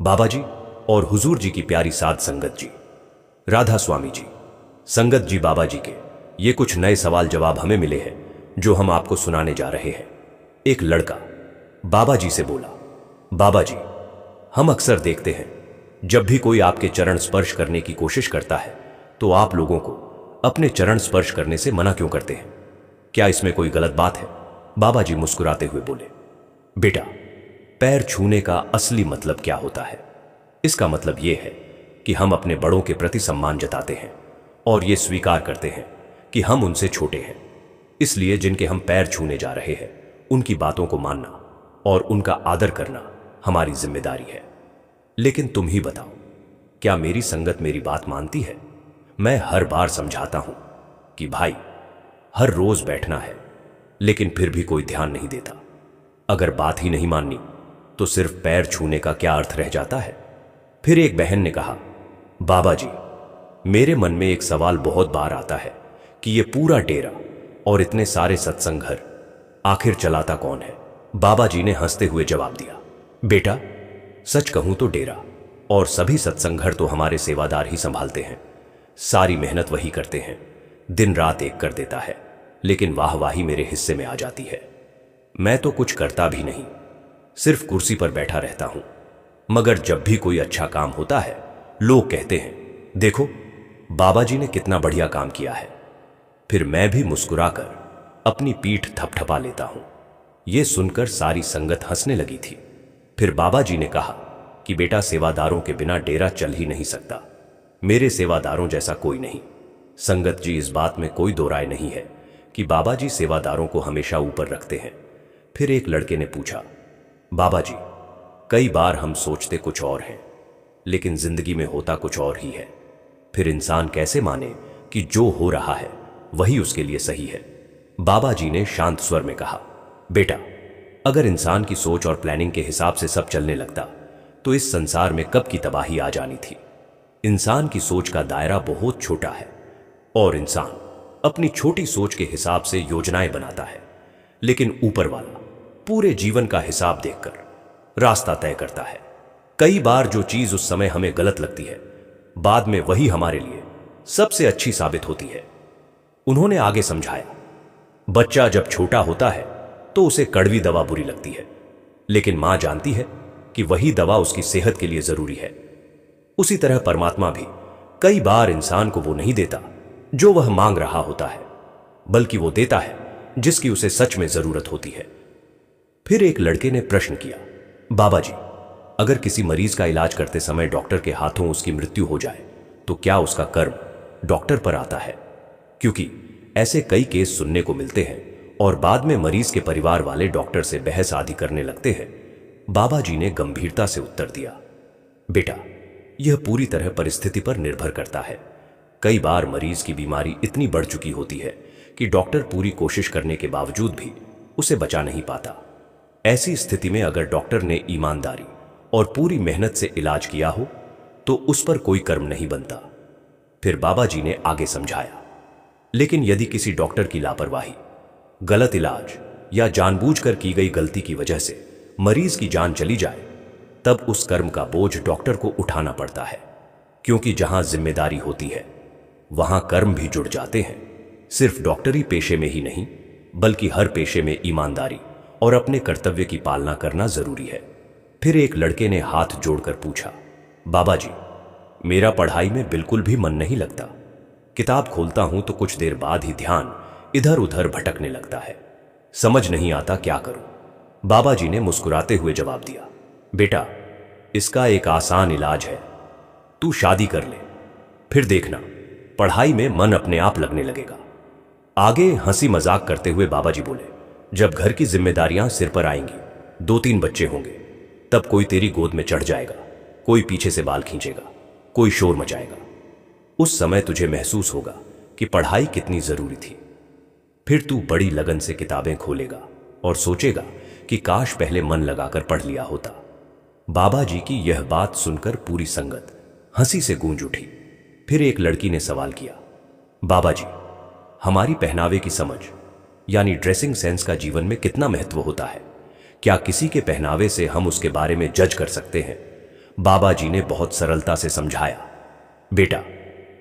बाबा जी और हुजूर जी की प्यारी साध संगत जी, राधा स्वामी जी, संगत जी, बाबा जी के ये कुछ नए सवाल जवाब हमें मिले हैं जो हम आपको सुनाने जा रहे हैं। एक लड़का बाबा जी से बोला, बाबा जी, हम अक्सर देखते हैं जब भी कोई आपके चरण स्पर्श करने की कोशिश करता है तो आप लोगों को अपने चरण स्पर्श करने से मना क्यों करते हैं? क्या इसमें कोई गलत बात है? बाबा जी मुस्कुराते हुए बोले, बेटा, पैर छूने का असली मतलब क्या होता है? इसका मतलब यह है कि हम अपने बड़ों के प्रति सम्मान जताते हैं और ये स्वीकार करते हैं कि हम उनसे छोटे हैं। इसलिए जिनके हम पैर छूने जा रहे हैं उनकी बातों को मानना और उनका आदर करना हमारी जिम्मेदारी है। लेकिन तुम ही बताओ, क्या मेरी संगत मेरी बात मानती है? मैं हर बार समझाता हूं कि भाई, हर रोज बैठना है, लेकिन फिर भी कोई ध्यान नहीं देता। अगर बात ही नहीं माननी तो सिर्फ पैर छूने का क्या अर्थ रह जाता है? फिर एक बहन ने कहा, बाबा जी, मेरे मन में एक सवाल बहुत बार आता है कि ये पूरा डेरा और इतने सारे सत्संग घर आखिर चलाता कौन है? बाबा जी ने हंसते हुए जवाब दिया, बेटा, सच कहूं तो डेरा और सभी सत्संग घर तो हमारे सेवादार ही संभालते हैं। सारी मेहनत वही करते हैं, दिन रात एक कर देता है, लेकिन वाहवाही मेरे हिस्से में आ जाती है। मैं तो कुछ करता भी नहीं, सिर्फ कुर्सी पर बैठा रहता हूं। मगर जब भी कोई अच्छा काम होता है लोग कहते हैं, देखो बाबा जी ने कितना बढ़िया काम किया है। फिर मैं भी मुस्कुराकर अपनी पीठ थपथपा लेता हूं। यह सुनकर सारी संगत हंसने लगी थी। फिर बाबा जी ने कहा कि बेटा, सेवादारों के बिना डेरा चल ही नहीं सकता। मेरे सेवादारों जैसा कोई नहीं। संगत जी, इस बात में कोई दो राय नहीं है कि बाबा जी सेवादारों को हमेशा ऊपर रखते हैं। फिर एक लड़के ने पूछा, बाबा जी, कई बार हम सोचते कुछ और हैं, लेकिन जिंदगी में होता कुछ और ही है। फिर इंसान कैसे माने कि जो हो रहा है वही उसके लिए सही है? बाबा जी ने शांत स्वर में कहा, बेटा, अगर इंसान की सोच और प्लानिंग के हिसाब से सब चलने लगता तो इस संसार में कब की तबाही आ जानी थी। इंसान की सोच का दायरा बहुत छोटा है और इंसान अपनी छोटी सोच के हिसाब से योजनाएं बनाता है, लेकिन ऊपर वाला पूरे जीवन का हिसाब देखकर रास्ता तय करता है। कई बार जो चीज उस समय हमें गलत लगती है, बाद में वही हमारे लिए सबसे अच्छी साबित होती है। उन्होंने आगे समझाया, बच्चा जब छोटा होता है तो उसे कड़वी दवा बुरी लगती है, लेकिन मां जानती है कि वही दवा उसकी सेहत के लिए जरूरी है। उसी तरह परमात्मा भी कई बार इंसान को वो नहीं देता जो वह मांग रहा होता है, बल्कि वो देता है जिसकी उसे सच में जरूरत होती है। फिर एक लड़के ने प्रश्न किया, बाबा जी, अगर किसी मरीज का इलाज करते समय डॉक्टर के हाथों उसकी मृत्यु हो जाए तो क्या उसका कर्म डॉक्टर पर आता है? क्योंकि ऐसे कई केस सुनने को मिलते हैं और बाद में मरीज के परिवार वाले डॉक्टर से बहस आदि करने लगते हैं। बाबा जी ने गंभीरता से उत्तर दिया, बेटा, यह पूरी तरह परिस्थिति पर निर्भर करता है। कई बार मरीज की बीमारी इतनी बढ़ चुकी होती है कि डॉक्टर पूरी कोशिश करने के बावजूद भी उसे बचा नहीं पाता। ऐसी स्थिति में अगर डॉक्टर ने ईमानदारी और पूरी मेहनत से इलाज किया हो तो उस पर कोई कर्म नहीं बनता। फिर बाबा जी ने आगे समझाया, लेकिन यदि किसी डॉक्टर की लापरवाही, गलत इलाज या जानबूझकर की गई गलती की वजह से मरीज की जान चली जाए, तब उस कर्म का बोझ डॉक्टर को उठाना पड़ता है। क्योंकि जहां जिम्मेदारी होती है वहां कर्म भी जुड़ जाते हैं। सिर्फ डॉक्टरी पेशे में ही नहीं, बल्कि हर पेशे में ईमानदारी और अपने कर्तव्य की पालना करना जरूरी है। फिर एक लड़के ने हाथ जोड़कर पूछा, बाबा जी, मेरा पढ़ाई में बिल्कुल भी मन नहीं लगता। किताब खोलता हूं तो कुछ देर बाद ही ध्यान इधर उधर भटकने लगता है। समझ नहीं आता क्या करूं। बाबा जी ने मुस्कुराते हुए जवाब दिया, बेटा, इसका एक आसान इलाज है। तू शादी कर ले, फिर देखना पढ़ाई में मन अपने आप लगने लगेगा। आगे हंसी मजाक करते हुए बाबा जी बोले, जब घर की जिम्मेदारियां सिर पर आएंगी, 2-3 बच्चे होंगे, तब कोई तेरी गोद में चढ़ जाएगा, कोई पीछे से बाल खींचेगा, कोई शोर मचाएगा। उस समय तुझे महसूस होगा कि पढ़ाई कितनी जरूरी थी। फिर तू बड़ी लगन से किताबें खोलेगा और सोचेगा कि काश पहले मन लगाकर पढ़ लिया होता। बाबा जी की यह बात सुनकर पूरी संगत हंसी से गूंज उठी। फिर एक लड़की ने सवाल किया, बाबा जी, हमारी पहनावे की समझ यानी ड्रेसिंग सेंस का जीवन में कितना महत्व होता है? क्या किसी के पहनावे से हम उसके बारे में जज कर सकते हैं? बाबा जी ने बहुत सरलता से समझाया, बेटा,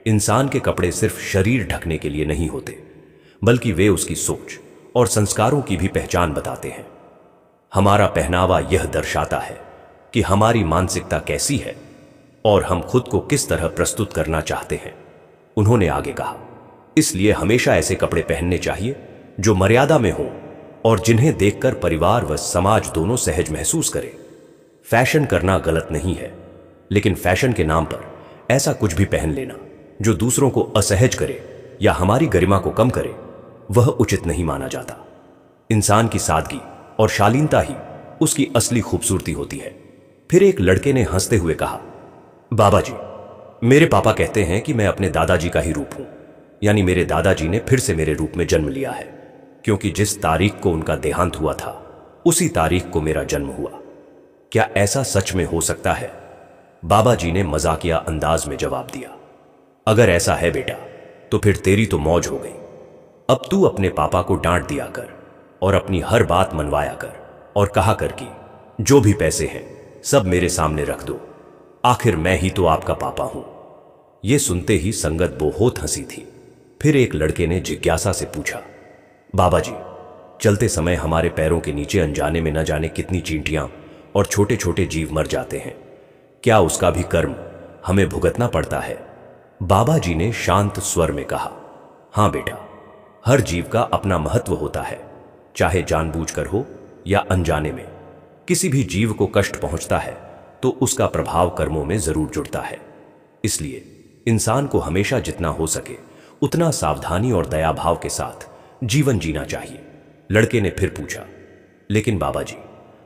इंसान के कपड़े सिर्फ शरीर ढकने के लिए नहीं होते, बल्कि वे उसकी सोच और संस्कारों की भी पहचान बताते हैं। हमारा पहनावा यह दर्शाता है कि हमारी मानसिकता कैसी है और हम खुद को किस तरह प्रस्तुत करना चाहते हैं। उन्होंने आगे कहा, इसलिए हमेशा ऐसे कपड़े पहनने चाहिए जो मर्यादा में हों और जिन्हें देखकर परिवार व समाज दोनों सहज महसूस करें। फैशन करना गलत नहीं है, लेकिन फैशन के नाम पर ऐसा कुछ भी पहन लेना जो दूसरों को असहज करे या हमारी गरिमा को कम करे, वह उचित नहीं माना जाता। इंसान की सादगी और शालीनता ही उसकी असली खूबसूरती होती है। फिर एक लड़के ने हंसते हुए कहा, बाबा जी, मेरे पापा कहते हैं कि मैं अपने दादाजी का ही रूप हूं, यानी मेरे दादाजी ने फिर से मेरे रूप में जन्म लिया है, क्योंकि जिस तारीख को उनका देहांत हुआ था उसी तारीख को मेरा जन्म हुआ। क्या ऐसा सच में हो सकता है? बाबा जी ने मजाकिया अंदाज में जवाब दिया, अगर ऐसा है बेटा, तो फिर तेरी तो मौज हो गई। अब तू अपने पापा को डांट दिया कर और अपनी हर बात मनवाया कर और कहा कर कि जो भी पैसे हैं सब मेरे सामने रख दो, आखिर मैं ही तो आपका पापा हूं। यह सुनते ही संगत बहुत हंसी थी। फिर एक लड़के ने जिज्ञासा से पूछा, बाबा जी, चलते समय हमारे पैरों के नीचे अनजाने में न जाने कितनी चींटियां और छोटे छोटे जीव मर जाते हैं, क्या उसका भी कर्म हमें भुगतना पड़ता है? बाबा जी ने शांत स्वर में कहा, हां बेटा, हर जीव का अपना महत्व होता है, चाहे जानबूझकर हो या अनजाने में। किसी भी जीव को कष्ट पहुंचता है तो उसका प्रभाव कर्मों में जरूर जुड़ता है। इसलिए इंसान को हमेशा जितना हो सके उतना सावधानी और दया भाव के साथ जीवन जीना चाहिए। लड़के ने फिर पूछा, लेकिन बाबा जी,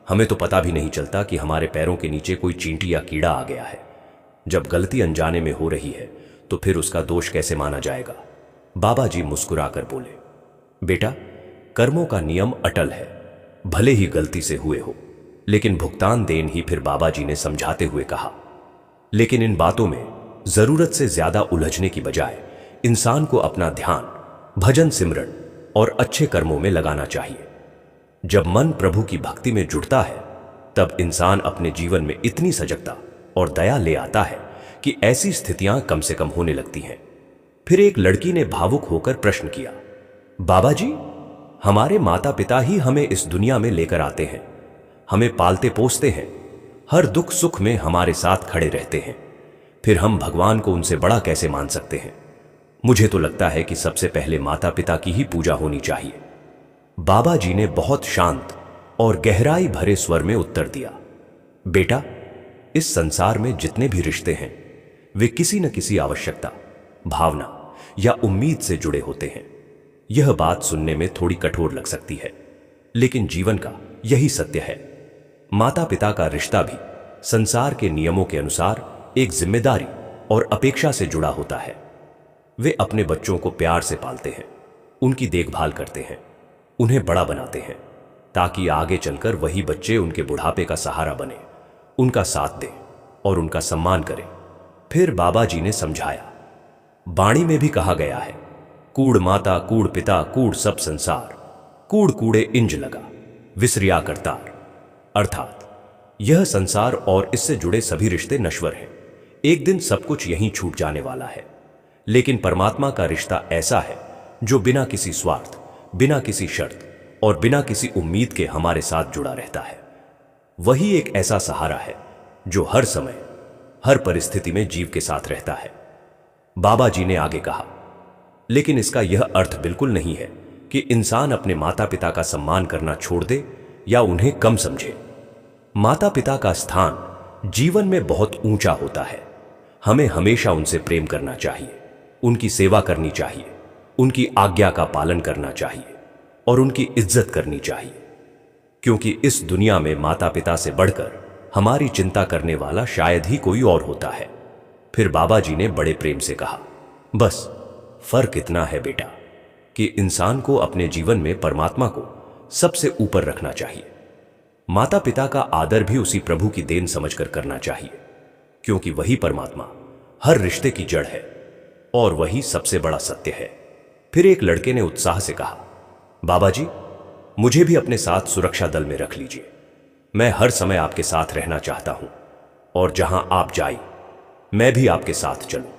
हमें तो पता भी नहीं चलता कि हमारे पैरों के नीचे कोई चींटी या कीड़ा आ गया है। जब गलती अनजाने में हो रही है तो फिर उसका दोष कैसे माना जाएगा? बाबा जी मुस्कुराकर बोले, बेटा, कर्मों का नियम अटल है, भले ही गलती से हुए हो, लेकिन भुगतान देन ही। फिर बाबा जी ने समझाते हुए कहा, लेकिन इन बातों में जरूरत से ज्यादा उलझने की बजाय इंसान को अपना ध्यान भजन, सिमरन और अच्छे कर्मों में लगाना चाहिए। जब मन प्रभु की भक्ति में जुड़ता है तब इंसान अपने जीवन में इतनी सजगता और दया ले आता है कि ऐसी स्थितियां कम से कम होने लगती हैं। फिर एक लड़की ने भावुक होकर प्रश्न किया, बाबा जी, हमारे माता पिता ही हमें इस दुनिया में लेकर आते हैं, हमें पालते पोसते हैं, हर दुख सुख में हमारे साथ खड़े रहते हैं, फिर हम भगवान को उनसे बड़ा कैसे मान सकते हैं? मुझे तो लगता है कि सबसे पहले माता पिता की ही पूजा होनी चाहिए। बाबा जी ने बहुत शांत और गहराई भरे स्वर में उत्तर दिया, बेटा, इस संसार में जितने भी रिश्ते हैं वे किसी न किसी आवश्यकता, भावना या उम्मीद से जुड़े होते हैं। यह बात सुनने में थोड़ी कठोर लग सकती है, लेकिन जीवन का यही सत्य है। माता पिता का रिश्ता भी संसार के नियमों के अनुसार एक जिम्मेदारी और अपेक्षा से जुड़ा होता है। वे अपने बच्चों को प्यार से पालते हैं, उनकी देखभाल करते हैं, उन्हें बड़ा बनाते हैं, ताकि आगे चलकर वही बच्चे उनके बुढ़ापे का सहारा बने, उनका साथ दें और उनका सम्मान करें। फिर बाबा जी ने समझाया, बाणी में भी कहा गया है, कूड़ माता, कूड़ पिता, कूड़ सब संसार, कूड़ कूड़े इंज लगा, विसरिया करतार। अर्थात यह संसार और इससे जुड़े सभी रिश्ते नश्वर हैं, एक दिन सब कुछ यहीं छूट जाने वाला है। लेकिन परमात्मा का रिश्ता ऐसा है जो बिना किसी स्वार्थ, बिना किसी शर्त और बिना किसी उम्मीद के हमारे साथ जुड़ा रहता है। वही एक ऐसा सहारा है जो हर समय, हर परिस्थिति में जीव के साथ रहता है। बाबा जी ने आगे कहा, लेकिन इसका यह अर्थ बिल्कुल नहीं है कि इंसान अपने माता पिता का सम्मान करना छोड़ दे या उन्हें कम समझे। माता पिता का स्थान जीवन में बहुत ऊंचा होता है। हमें हमेशा उनसे प्रेम करना चाहिए, उनकी सेवा करनी चाहिए, उनकी आज्ञा का पालन करना चाहिए और उनकी इज्जत करनी चाहिए, क्योंकि इस दुनिया में माता पिता से बढ़कर हमारी चिंता करने वाला शायद ही कोई और होता है। फिर बाबा जी ने बड़े प्रेम से कहा, बस फर्क इतना है बेटा कि इंसान को अपने जीवन में परमात्मा को सबसे ऊपर रखना चाहिए। माता पिता का आदर भी उसी प्रभु की देन समझकर करना चाहिए, क्योंकि वही परमात्मा हर रिश्ते की जड़ है और वही सबसे बड़ा सत्य है। फिर एक लड़के ने उत्साह से कहा, बाबा जी, मुझे भी अपने साथ सुरक्षा दल में रख लीजिए, मैं हर समय आपके साथ रहना चाहता हूं। और जहां आप जाए मैं भी आपके साथ चलूं।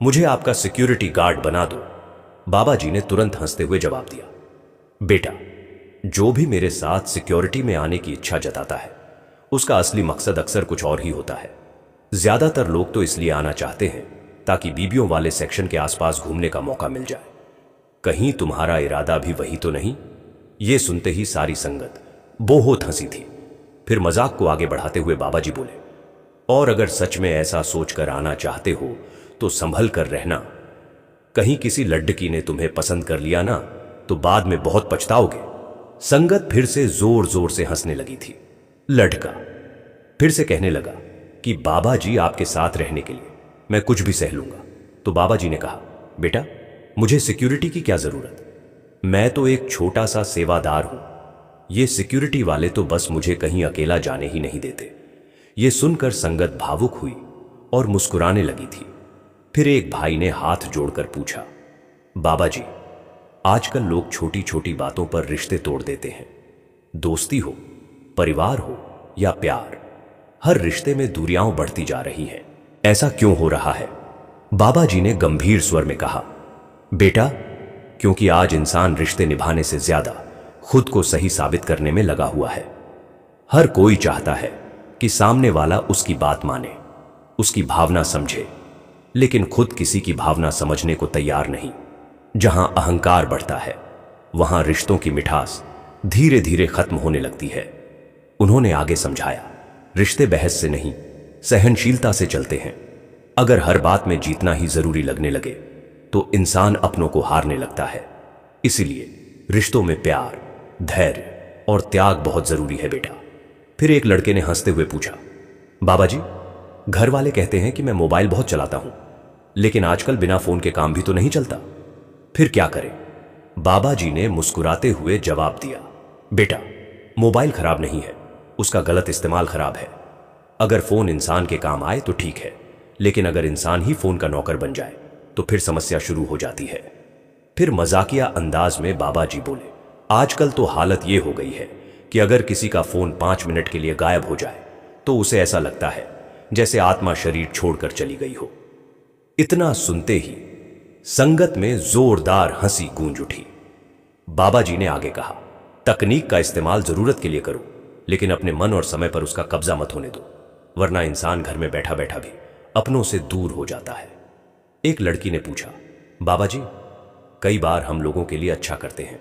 मुझे आपका सिक्योरिटी गार्ड बना दो। बाबा जी ने तुरंत हंसते हुए जवाब दिया, बेटा, जो भी मेरे साथ सिक्योरिटी में आने की इच्छा जताता है उसका असली मकसद अक्सर कुछ और ही होता है। ज्यादातर लोग तो इसलिए आना चाहते हैं ताकि बीबियों वाले सेक्शन के आसपास घूमने का मौका मिल जाए। कहीं तुम्हारा इरादा भी वही तो नहीं? यह सुनते ही सारी संगत बहुत हंसी थी। फिर मजाक को आगे बढ़ाते हुए बाबा जी बोले, और अगर सच में ऐसा सोचकर आना चाहते हो तो संभल कर रहना। कहीं किसी लड़की ने तुम्हें पसंद कर लिया ना तो बाद में बहुत पछताओगे। संगत फिर से जोर जोर से हंसने लगी थी। लड़का फिर से कहने लगा कि बाबा जी आपके साथ रहने के लिए मैं कुछ भी सह लूंगा। तो बाबा जी ने कहा, बेटा, मुझे सिक्योरिटी की क्या जरूरत? मैं तो एक छोटा सा सेवादार हूं। ये सिक्योरिटी वाले तो बस मुझे कहीं अकेला जाने ही नहीं देते। ये सुनकर संगत भावुक हुई और मुस्कुराने लगी थी। फिर एक भाई ने हाथ जोड़कर पूछा, बाबा जी, आजकल लोग छोटी छोटी बातों पर रिश्ते तोड़ देते हैं। दोस्ती हो, परिवार हो या प्यार, हर रिश्ते में दूरियां बढ़ती जा रही हैं। ऐसा क्यों हो रहा है? बाबा जी ने गंभीर स्वर में कहा, बेटा, क्योंकि आज इंसान रिश्ते निभाने से ज्यादा खुद को सही साबित करने में लगा हुआ है। हर कोई चाहता है कि सामने वाला उसकी बात माने, उसकी भावना समझे, लेकिन खुद किसी की भावना समझने को तैयार नहीं। जहां अहंकार बढ़ता है वहां रिश्तों की मिठास धीरे धीरे खत्म होने लगती है। उन्होंने आगे समझाया, रिश्ते बहस से नहीं, सहनशीलता से चलते हैं। अगर हर बात में जीतना ही जरूरी लगने लगे तो इंसान अपनों को हारने लगता है। इसीलिए रिश्तों में प्यार, धैर्य और त्याग बहुत जरूरी है, बेटा। फिर एक लड़के ने हंसते हुए पूछा, बाबा जी, घर वाले कहते हैं कि मैं मोबाइल बहुत चलाता हूं, लेकिन आजकल बिना फोन के काम भी तो नहीं चलता। फिर क्या करें? बाबा जी ने मुस्कुराते हुए जवाब दिया, बेटा, मोबाइल खराब नहीं है, उसका गलत इस्तेमाल खराब है। अगर फोन इंसान के काम आए तो ठीक है, लेकिन अगर इंसान ही फोन का नौकर बन जाए तो फिर समस्या शुरू हो जाती है। फिर मजाकिया अंदाज में बाबा जी बोले, आजकल तो हालत यह हो गई है कि अगर किसी का फोन 5 मिनट के लिए गायब हो जाए तो उसे ऐसा लगता है जैसे आत्मा शरीर छोड़कर चली गई हो। इतना सुनते ही संगत में जोरदार हंसी गूंज उठी। बाबा जी ने आगे कहा, तकनीक का इस्तेमाल जरूरत के लिए करो, लेकिन अपने मन और समय पर उसका कब्जा मत होने दो, वरना इंसान घर में बैठा बैठा भी अपनों से दूर हो जाता है। एक लड़की ने पूछा, बाबा जी, कई बार हम लोगों के लिए अच्छा करते हैं,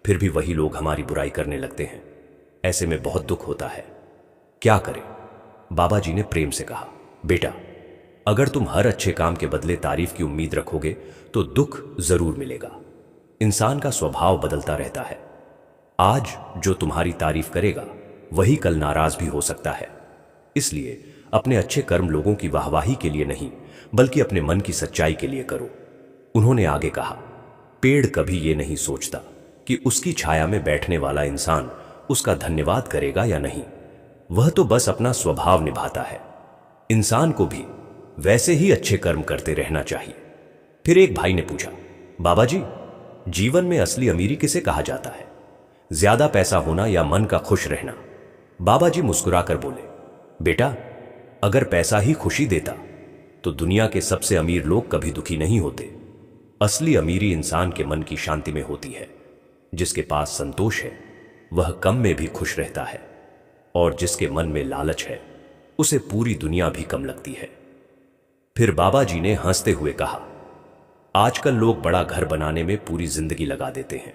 फिर भी वही लोग हमारी बुराई करने लगते हैं। ऐसे में बहुत दुख होता है, क्या करें? बाबा जी ने प्रेम से कहा, बेटा, अगर तुम हर अच्छे काम के बदले तारीफ की उम्मीद रखोगे तो दुख जरूर मिलेगा। इंसान का स्वभाव बदलता रहता है। आज जो तुम्हारी तारीफ करेगा वही कल नाराज भी हो सकता है। इसलिए अपने अच्छे कर्म लोगों की वाहवाही के लिए नहीं, बल्कि अपने मन की सच्चाई के लिए करो। उन्होंने आगे कहा, पेड़ कभी ये नहीं सोचता कि उसकी छाया में बैठने वाला इंसान उसका धन्यवाद करेगा या नहीं, वह तो बस अपना स्वभाव निभाता है। इंसान को भी वैसे ही अच्छे कर्म करते रहना चाहिए। फिर एक भाई ने पूछा, बाबा जी, जीवन में असली अमीरी किसे कहा जाता है? ज्यादा पैसा होना या मन का खुश रहना? बाबा जी मुस्कुराकर बोले, बेटा, अगर पैसा ही खुशी देता तो दुनिया के सबसे अमीर लोग कभी दुखी नहीं होते। असली अमीरी इंसान के मन की शांति में होती है। जिसके पास संतोष है वह कम में भी खुश रहता है, और जिसके मन में लालच है उसे पूरी दुनिया भी कम लगती है। फिर बाबा जी ने हंसते हुए कहा, आजकल लोग बड़ा घर बनाने में पूरी जिंदगी लगा देते हैं,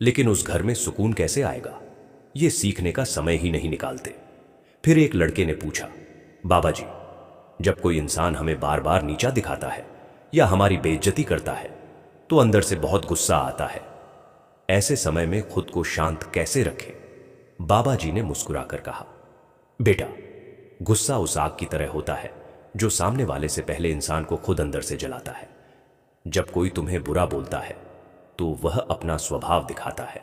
लेकिन उस घर में सुकून कैसे आएगा, ये सीखने का समय ही नहीं निकालते। फिर एक लड़के ने पूछा, बाबा जी, जब कोई इंसान हमें बार बार नीचा दिखाता है या हमारी बेइज्जती करता है तो अंदर से बहुत गुस्सा आता है। ऐसे समय में खुद को शांत कैसे रखें? बाबा जी ने मुस्कुराकर कहा, बेटा, गुस्सा उस आग की तरह होता है जो सामने वाले से पहले इंसान को खुद अंदर से जलाता है। जब कोई तुम्हें बुरा बोलता है तो वह अपना स्वभाव दिखाता है,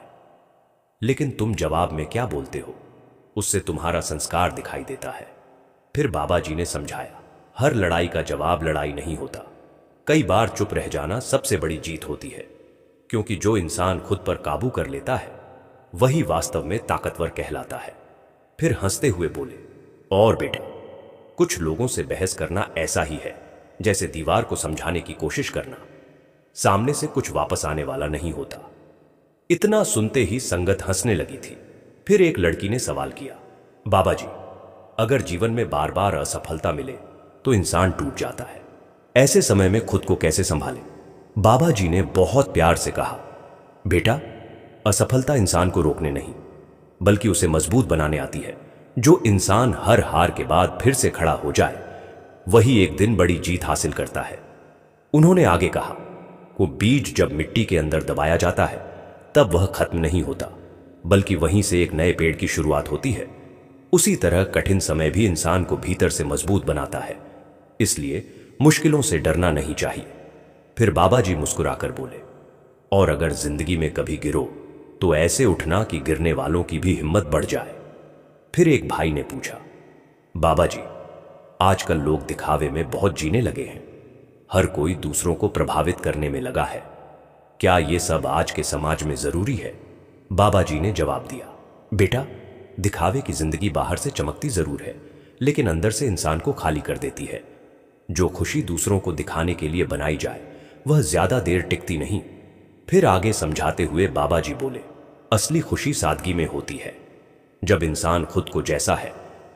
लेकिन तुम जवाब में क्या बोलते हो उससे तुम्हारा संस्कार दिखाई देता है। फिर बाबा जी ने समझाया, हर लड़ाई का जवाब लड़ाई नहीं होता। कई बार चुप रह जाना सबसे बड़ी जीत होती है, क्योंकि जो इंसान खुद पर काबू कर लेता है वही वास्तव में ताकतवर कहलाता है। फिर हंसते हुए बोले, और बेटा, कुछ लोगों से बहस करना ऐसा ही है जैसे दीवार को समझाने की कोशिश करना, सामने से कुछ वापस आने वाला नहीं होता। इतना सुनते ही संगत हंसने लगी थी। फिर एक लड़की ने सवाल किया, बाबा जी, अगर जीवन में बार बार असफलता मिले तो इंसान टूट जाता है, ऐसे समय में खुद को कैसे संभाले? बाबा जी ने बहुत प्यार से कहा, बेटा, असफलता इंसान को रोकने नहीं बल्कि उसे मजबूत बनाने आती है। जो इंसान हर हार के बाद फिर से खड़ा हो जाए वही एक दिन बड़ी जीत हासिल करता है। उन्होंने आगे कहा, वो बीज जब मिट्टी के अंदर दबाया जाता है तब वह खत्म नहीं होता बल्कि वहीं से एक नए पेड़ की शुरुआत होती है। उसी तरह कठिन समय भी इंसान को भीतर से मजबूत बनाता है, इसलिए मुश्किलों से डरना नहीं चाहिए। फिर बाबा जी मुस्कुराकर बोले, और अगर जिंदगी में कभी गिरो तो ऐसे उठना कि गिरने वालों की भी हिम्मत बढ़ जाए। फिर एक भाई ने पूछा, बाबा जी, आजकल लोग दिखावे में बहुत जीने लगे हैं, हर कोई दूसरों को प्रभावित करने में लगा है, क्या ये सब आज के समाज में जरूरी है? बाबा जी ने जवाब दिया, बेटा, दिखावे की जिंदगी बाहर से चमकती जरूर है लेकिन अंदर से इंसान को खाली कर देती है। जो खुशी दूसरों को दिखाने के लिए बनाई जाए वह ज्यादा देर टिकती नहीं। फिर आगे समझाते हुए बाबा जी बोले, असली खुशी सादगी में होती है। जब इंसान खुद को जैसा है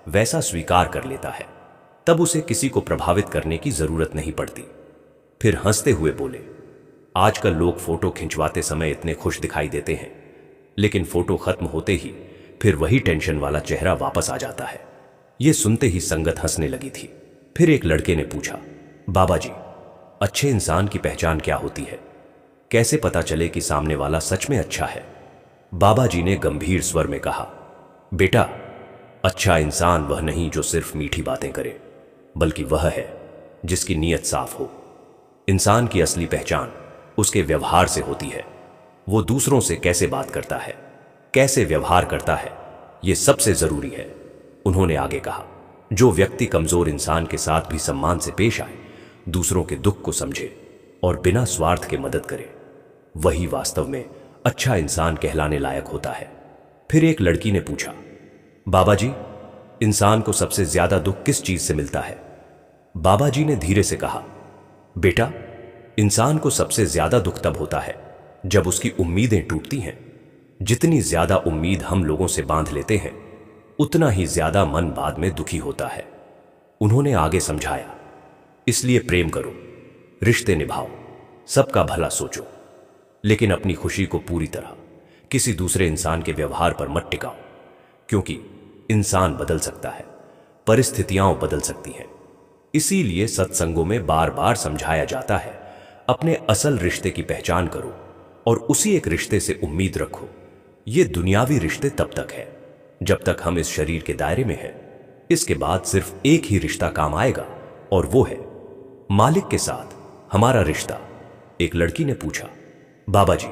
वैसा स्वीकार कर लेता है तब उसे किसी को प्रभावित करने की जरूरत नहीं पड़ती। फिर हंसते हुए बोले, आजकल लोग फोटो खिंचवाते समय इतने खुश दिखाई देते हैं लेकिन फोटो खत्म होते ही फिर वही टेंशन वाला चेहरा वापस आ जाता है। यह सुनते ही संगत हंसने लगी थी। फिर एक लड़के ने पूछा, बाबा जी, अच्छे इंसान की पहचान क्या होती है? कैसे पता चले कि सामने वाला सच में अच्छा है? बाबा जी ने गंभीर स्वर में कहा, बेटा, अच्छा इंसान वह नहीं जो सिर्फ मीठी बातें करे बल्कि वह है जिसकी नीयत साफ हो। इंसान की असली पहचान उसके व्यवहार से होती है। वो दूसरों से कैसे बात करता है, कैसे व्यवहार करता है, यह सबसे जरूरी है। उन्होंने आगे कहा, जो व्यक्ति कमजोर इंसान के साथ भी सम्मान से पेश आए, दूसरों के दुख को समझे और बिना स्वार्थ के मदद करे, वही वास्तव में अच्छा इंसान कहलाने लायक होता है। फिर एक लड़की ने पूछा, बाबा जी, इंसान को सबसे ज्यादा दुख किस चीज से मिलता है? बाबा जी ने धीरे से कहा, बेटा, इंसान को सबसे ज्यादा दुख तब होता है जब उसकी उम्मीदें टूटती हैं। जितनी ज्यादा उम्मीद हम लोगों से बांध लेते हैं उतना ही ज्यादा मन बाद में दुखी होता है। उन्होंने आगे समझाया, इसलिए प्रेम करो, रिश्ते निभाओ, सबका भला सोचो, लेकिन अपनी खुशी को पूरी तरह किसी दूसरे इंसान के व्यवहार पर मत टिकाओ, क्योंकि इंसान बदल सकता है, परिस्थितियां बदल सकती हैं। इसीलिए सत्संगों में बार बार समझाया जाता है, अपने असल रिश्ते की पहचान करो और उसी एक रिश्ते से उम्मीद रखो। ये दुनियावी रिश्ते तब तक है जब तक हम इस शरीर के दायरे में हैं। इसके बाद सिर्फ एक ही रिश्ता काम आएगा और वो है मालिक के साथ हमारा रिश्ता। एक लड़की ने पूछा, बाबा जी,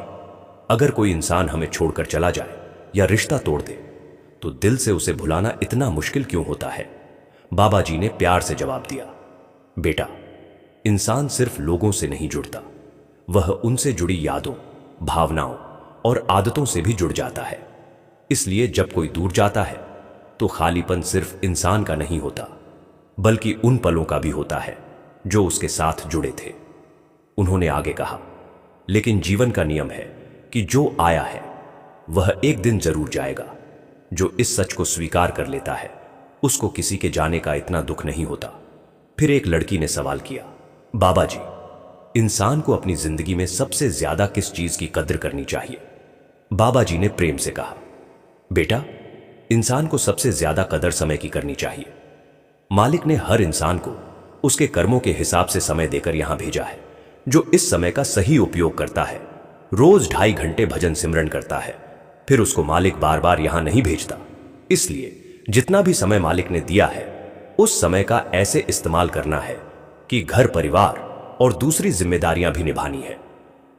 अगर कोई इंसान हमें छोड़कर चला जाए या रिश्ता तोड़ दे तो दिल से उसे भुलाना इतना मुश्किल क्यों होता है? बाबा जी ने प्यार से जवाब दिया, बेटा, इंसान सिर्फ लोगों से नहीं जुड़ता, वह उनसे जुड़ी यादों, भावनाओं और आदतों से भी जुड़ जाता है। इसलिए जब कोई दूर जाता है तो खालीपन सिर्फ इंसान का नहीं होता बल्कि उन पलों का भी होता है जो उसके साथ जुड़े थे। उन्होंने आगे कहा, लेकिन जीवन का नियम है कि जो आया है वह एक दिन जरूर जाएगा। जो इस सच को स्वीकार कर लेता है उसको किसी के जाने का इतना दुख नहीं होता। फिर एक लड़की ने सवाल किया, बाबा जी, इंसान को अपनी जिंदगी में सबसे ज्यादा किस चीज की कद्र करनी चाहिए? बाबा जी ने प्रेम से कहा, बेटा, इंसान को सबसे ज्यादा कदर समय की करनी चाहिए। मालिक ने हर इंसान को उसके कर्मों के हिसाब से समय देकर यहां भेजा है। जो इस समय का सही उपयोग करता है, रोज 2.5 घंटे भजन सिमरन करता है, फिर उसको मालिक बार बार यहां नहीं भेजता। इसलिए जितना भी समय मालिक ने दिया है उस समय का ऐसे इस्तेमाल करना है कि घर परिवार और दूसरी जिम्मेदारियां भी निभानी है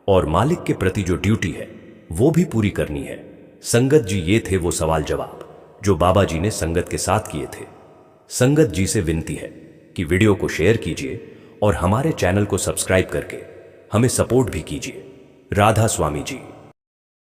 और मालिक के प्रति जो ड्यूटी है वो भी पूरी करनी है। संगत जी, ये थे वो सवाल जवाब जो बाबा जी ने संगत के साथ किए थे। संगत जी से विनती है कि वीडियो को शेयर कीजिए और हमारे चैनल को सब्सक्राइब करके हमें सपोर्ट भी कीजिए। राधा स्वामी जी।